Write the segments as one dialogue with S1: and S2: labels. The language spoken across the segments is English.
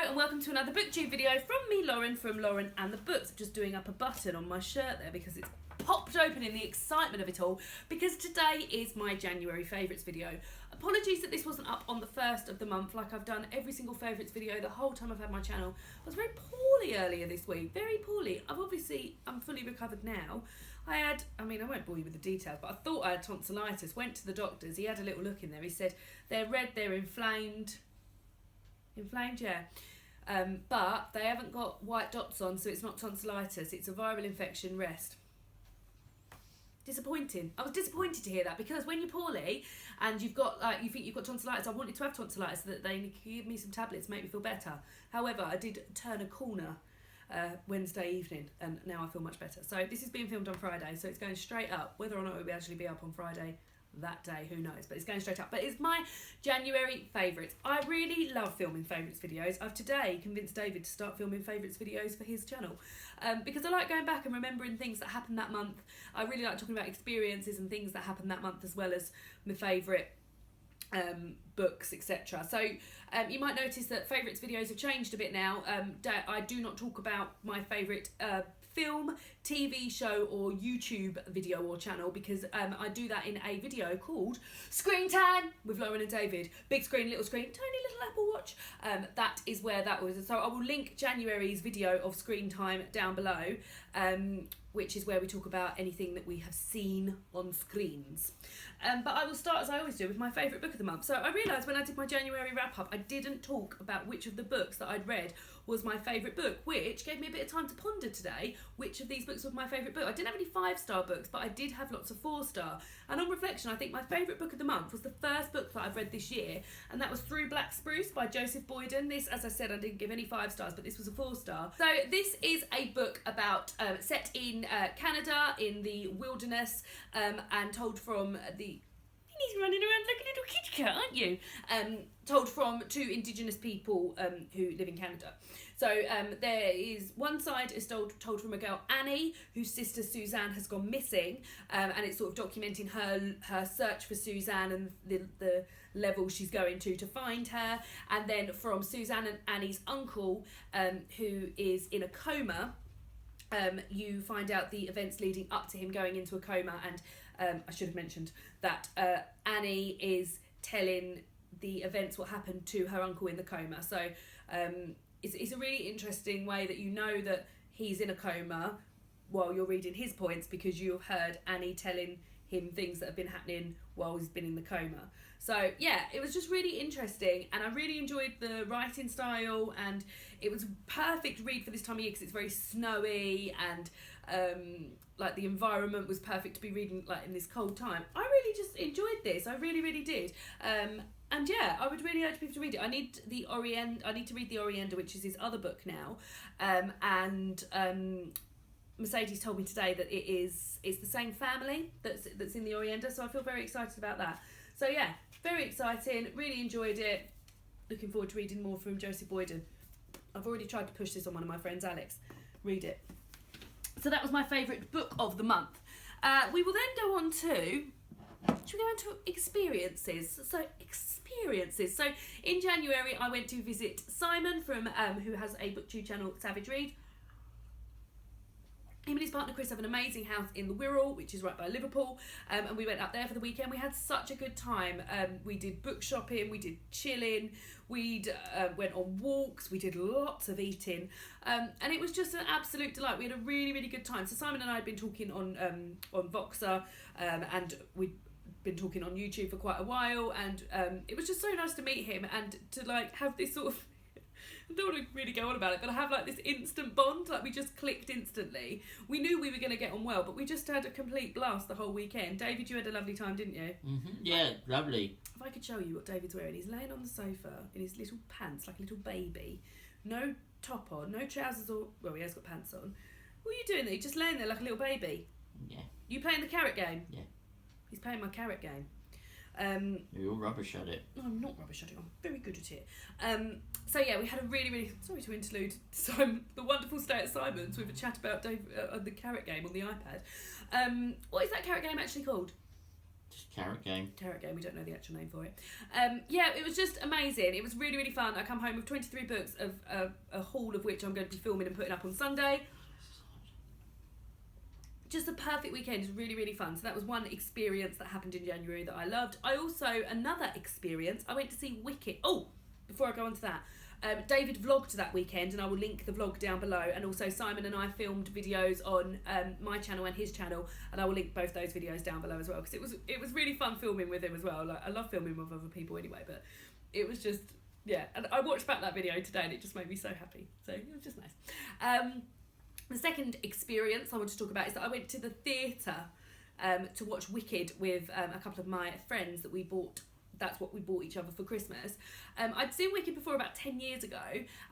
S1: Hello and welcome to another booktube video from me, Lauren, from Lauren and the Books. I'm just doing up a button on my shirt there because it's popped open in the excitement of it all, because today is my January favourites video. Apologies that this wasn't up on the first of the month like I've done every single favourites video the whole time I've had my channel. I was very poorly earlier this week, very poorly. I'm fully recovered now. I won't bore you with the details, but I thought I had tonsillitis, went to the doctors, he had a little look in there, he said, they're red, they're inflamed. Inflamed, yeah. But they haven't got white dots on, so it's not tonsillitis, it's a viral infection, rest. Disappointing. I was disappointed to hear that, because when you're poorly and you've got, you think you've got tonsillitis, I wanted to have tonsillitis so that they could give me some tablets to make me feel better. However, I did turn a corner Wednesday evening and now I feel much better. So this is being filmed on Friday, so it's going straight up. Whether or not it will actually be up on Friday that day, who knows, but it's going straight up. But it's my January favourites. I really love filming favourites videos. I've today convinced David to start filming favourites videos for his channel, because I like going back and remembering things that happened that month. I really like talking about experiences and things that happened that month, as well as my favourite books, etc. So you might notice that favourites videos have changed a bit now. I do not talk about my favourite film, TV show or YouTube video or channel, because I do that in a video called Screentime with Lauren and David. Big screen, little screen, tiny little Apple Watch. That is where that was. So I will link January's video of Screentime down below, which is where we talk about anything that we have seen on screens. But I will start, as I always do, with my favourite book of the month. So I realised when I did my January wrap-up, I didn't talk about which of the books that I'd read was my favourite book, which gave me a bit of time to ponder today which of these books was my favourite book. I didn't have any 5-star books, but I did have lots of 4-star. And on reflection, I think my favourite book of the month was the first book that I've read this year, and that was Through Black Spruce by Joseph Boyden. This, as I said, I didn't give any 5 stars, but this was a 4-star. So this is a book about, set in Canada, in the wilderness, and told from the... He's running around like a little kitty cat, aren't you? Told from 2 Indigenous people who live in Canada. So there is one side is told from a girl, Annie, whose sister Suzanne has gone missing, and it's sort of documenting her search for Suzanne and the level she's going to find her. And then from Suzanne and Annie's uncle, who is in a coma, you find out the events leading up to him going into a coma. And I should have mentioned that Annie is telling the events, what happened to her uncle in the coma. So it's a really interesting way that you know that he's in a coma while you're reading his points, because you've heard Annie telling him things that have been happening while he's been in the coma. So yeah, it was just really interesting, and I really enjoyed the writing style, and it was a perfect read for this time of year because it's very snowy, and like the environment was perfect to be reading like in this cold time. I really just enjoyed this. I really did. And yeah, I would really urge people to read it. I need to read The Oriender, which is his other book now. Mercedes told me today that it's the same family that's in The Oriender, so I feel very excited about that. So yeah, very exciting, really enjoyed it. Looking forward to reading more from Joseph Boyden. I've already tried to push this on one of my friends, Alex. Read it. So that was my favourite book of the month. We will then go on to... Should we go into experiences? So experiences. So in January, I went to visit Simon from who has a booktube channel, Savage Read. Him and his partner Chris have an amazing house in the Wirral, which is right by Liverpool, and we went up there for the weekend. We had such a good time. We did book shopping, we did chilling, we went on walks, we did lots of eating, and it was just an absolute delight. We had a really good time. So Simon and I had been talking on Voxer, and we'd been talking on YouTube for quite a while, and it was just so nice to meet him and to like have this sort of... I don't want to really go on about it, but I have like this instant bond, like we just clicked instantly. We knew we were going to get on well, but we just had a complete blast the whole weekend. David, you had a lovely time, didn't you?
S2: Mm-hmm. Yeah, lovely.
S1: If I could show you what David's wearing, he's laying on the sofa in his little pants, like a little baby. No top on, no trousers or... Well, he has got pants on. What are you doing there? You're just laying there like a little baby?
S2: Yeah.
S1: You playing the carrot game?
S2: Yeah.
S1: He's playing my carrot game.
S2: You're all rubbish at it.
S1: No, I'm not rubbish at it. I'm very good at it. So yeah, we had a really... Sorry to interlude the wonderful stay at Simon's with a chat about the carrot game on the iPad. What is that carrot game actually called?
S2: Just Carrot game.
S1: Carrot game, we don't know the actual name for it. Yeah, it was just amazing. It was really, really fun. I come home with 23 books, of a haul of which I'm going to be filming and putting up on Sunday. Just a perfect weekend. It was really, really fun. So that was one experience that happened in January that I loved. I also, another experience, I went to see Wicked. Oh, before I go on to that, David vlogged that weekend, and I will link the vlog down below. And also Simon and I filmed videos on my channel and his channel, and I will link both those videos down below as well, because it was really fun filming with him as well. Like, I love filming with other people anyway, but it was just, yeah. And I watched back that video today, and it just made me so happy. So it was just nice. The second experience I want to talk about is that I went to the theatre to watch Wicked with a couple of my friends that we bought. That's what we bought each other for Christmas. I'd seen Wicked before about 10 years ago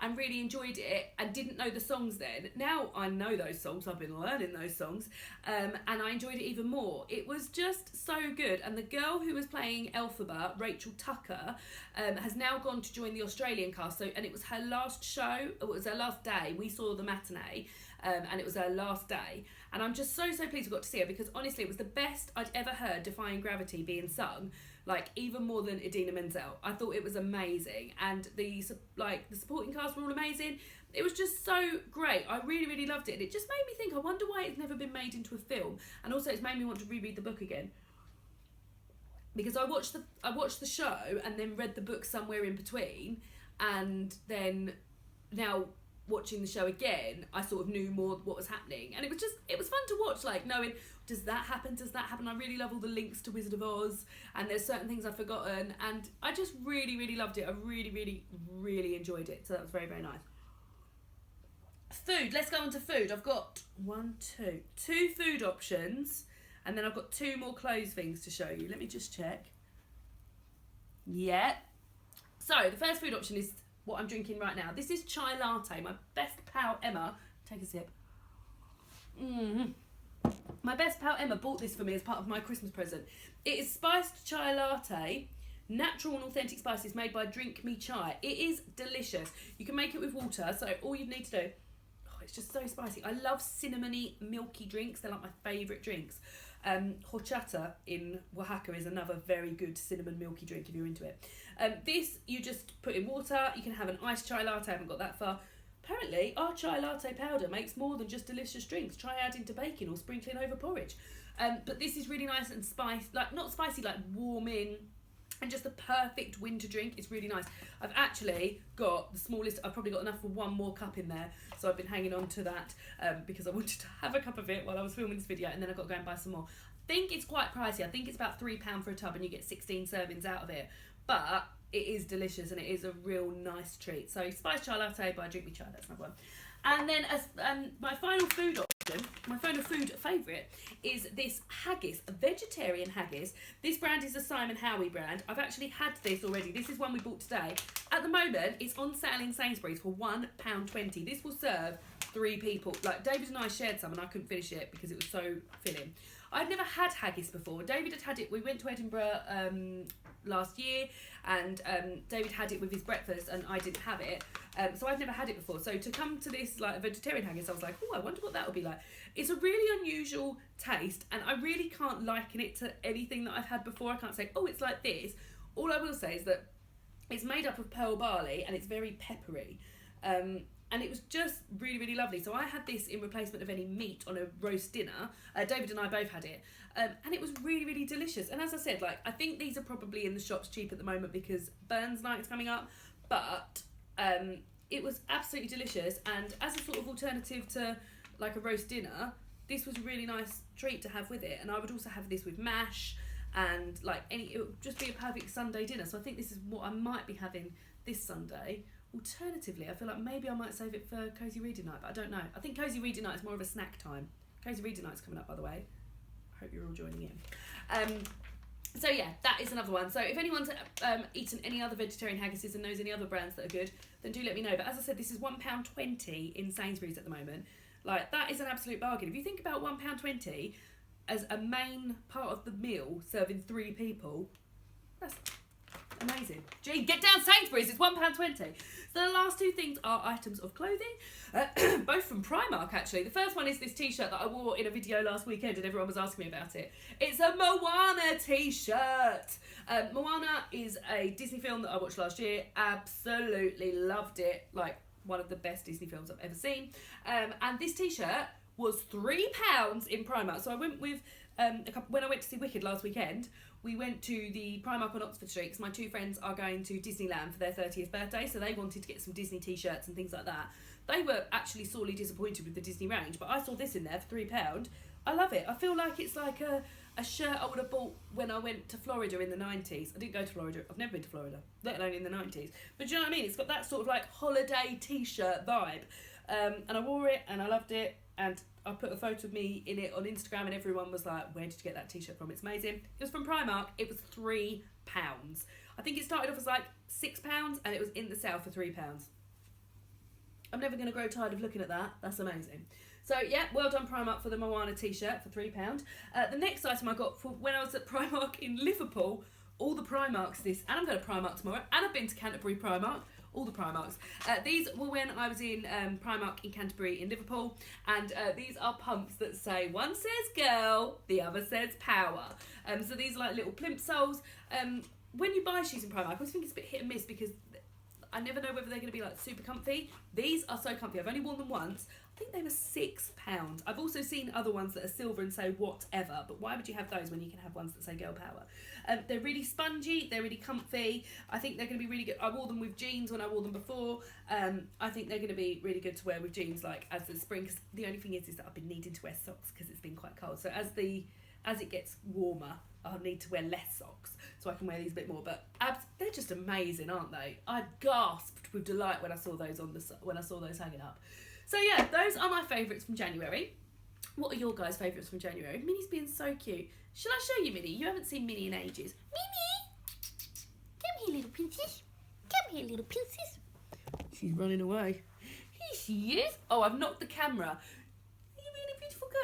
S1: and really enjoyed it and didn't know the songs then. Now I know those songs, I've been learning those songs, and I enjoyed it even more. It was just so good, and the girl who was playing Elphaba, Rachel Tucker, has now gone to join the Australian cast, and it was her last show, it was her last day. We saw the matinee, and it was her last day, and I'm just so pleased we got to see her, because honestly it was the best I'd ever heard Defying Gravity being sung, like even more than Idina Menzel. I thought it was amazing, and the supporting cast were all amazing. It was just so great. I really, really loved it, and it just made me think, I wonder why it's never been made into a film. And also it's made me want to reread the book again, because I watched the show and then read the book somewhere in between, and then now watching the show again, I sort of knew more what was happening, and it was fun to watch, like knowing, does that happen? I really love all the links to Wizard of Oz, and there's certain things I've forgotten, and I just really, really loved it. I really, really, really enjoyed it, so that was very, very nice. Food, let's go on to food. I've got two food options, and then I've got two more clothes things to show you. Let me just check. Yeah. So the first food option is what I'm drinking right now. This is chai latte. My best pal Emma, take a sip. My best pal Emma bought this for me as part of my Christmas present. It is spiced chai latte, natural and authentic spices made by Drink Me Chai. It is delicious. You can make it with water, so all you need to do, it's just so spicy. I love cinnamony, milky drinks. They're like my favourite drinks. Horchata in Oaxaca is another very good cinnamon milky drink if you're into it. This you just put in water. You can have an iced chai latte. I haven't got that far. Apparently our chai latte powder makes more than just delicious drinks. Try adding to baking or sprinkling over porridge. But this is really nice and like not spicy, like warming, and just the perfect winter drink. It's really nice. I've actually got the smallest. I've probably got enough for one more cup in there, so I've been hanging on to that because I wanted to have a cup of it while I was filming this video, and then I've got to go and buy some more. I think it's quite pricey. I think it's about £3 for a tub, and you get 16 servings out of it. But it is delicious, and it is a real nice treat. So spiced chai latte by Drink Me Chai. That's number one. And then my final food option, my final food favourite, is this haggis, a vegetarian haggis. This brand is a Simon Howie brand. I've actually had this already. This is one we bought today. At the moment, it's on sale in Sainsbury's for £1.20. This will serve 3 people. Like, David and I shared some, and I couldn't finish it because it was so filling. I'd never had haggis before. David had it. We went to Edinburgh last year, and David had it with his breakfast, and I didn't have it. So I'd never had it before. So to come to this like vegetarian haggis, I was like, oh, I wonder what that would be like. It's a really unusual taste, and I really can't liken it to anything that I've had before. I can't say, oh, it's like this. All I will say is that it's made up of pearl barley, and it's very peppery. And it was just really, really lovely. So I had this in replacement of any meat on a roast dinner. David and I both had it. And it was really, really delicious. And as I said, like, I think these are probably in the shops cheap at the moment because Burns Night is coming up. But it was absolutely delicious. And as a sort of alternative to like a roast dinner, this was a really nice treat to have with it. And I would also have this with mash, and like it would just be a perfect Sunday dinner. So I think this is what I might be having this Sunday. Alternatively, I feel like maybe I might save it for Cosy Reading Night, but I don't know. I think Cosy Reading Night is more of a snack time. Cosy Reading Night's coming up, by the way. I hope you're all joining in. So yeah, that is another one. So if anyone's eaten any other vegetarian haggises and knows any other brands that are good, then do let me know. But as I said, this is £1.20 in Sainsbury's at the moment. Like, that is an absolute bargain. If you think about £1.20 as a main part of the meal, serving 3 people, Amazing. Gee, get down Sainsbury's, it's £1.20. So the last two things are items of clothing, both from Primark actually. The first one is this t-shirt that I wore in a video last weekend and everyone was asking me about it. It's a Moana t-shirt. Moana is a Disney film that I watched last year. Absolutely loved it. Like, one of the best Disney films I've ever seen. And this t-shirt was £3 in Primark. So I went with, when I went to see Wicked last weekend, we went to the Primark on Oxford Street because my two friends are going to Disneyland for their 30th birthday, so they wanted to get some Disney t-shirts and things like that. They were actually sorely disappointed with the Disney range, but I saw this in there for £3. I love it. I feel like it's like a shirt I would have bought when I went to Florida in the 90s. I didn't go to Florida. I've never been to Florida, let alone in the 90s. But do you know what I mean? It's got that sort of like holiday t-shirt vibe. And I wore it and I loved it. And I put a photo of me in it on Instagram and everyone was like, where did you get that t-shirt from? It's amazing. It was from Primark. It was £3. I think it started off as like £6 and it was in the sale for £3. I'm never going to grow tired of looking at that. That's amazing. So yeah, well done Primark for the Moana t-shirt for £3. The next item I got for when I was at Primark in Liverpool, all the Primarks and I'm going to Primark tomorrow, and I've been to Canterbury Primark, all the Primarks. These were when I was in Primark in Canterbury in Liverpool, and these are pumps that say, one says girl, the other says power. So these are like little plimsolls. When you buy shoes in Primark, I always think it's a bit hit and miss because I never know whether they're going to be like super comfy. These are so comfy. I've only worn them once. I think they were £6. I've also seen other ones that are silver and say whatever, but why would you have those when you can have ones that say girl power? They're really spongy, they're really comfy. I think they're going to be really good. I wore them with jeans when I wore them before. I think they're going to be really good to wear with jeans like as the spring, because the only thing is that I've been needing to wear socks because it's been quite cold. So as it gets warmer, I'll need to wear less socks so I can wear these a bit more. But they're just amazing, aren't they? I gasped with delight when I saw those hanging up. So yeah, those are my favourites from January. What are your guys' favourites from January? Minnie's being so cute. Shall I show you Minnie? You haven't seen Minnie in ages. Minnie! Come here, little princess. Come here, little princess. She's running away. Here she is. Oh, I've knocked the camera.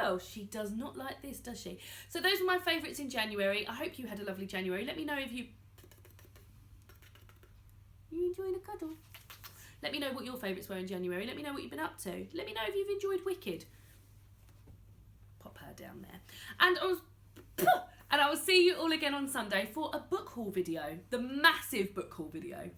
S1: Girl, she does not like this, does she? So those are my favourites in January. I hope you had a lovely January. Let me know if you enjoying a cuddle. Let me know what your favourites were in January. Let me know what you've been up to. Let me know if you've enjoyed Wicked. Pop her down there. And I will see you all again on Sunday for a book haul video. The massive book haul video.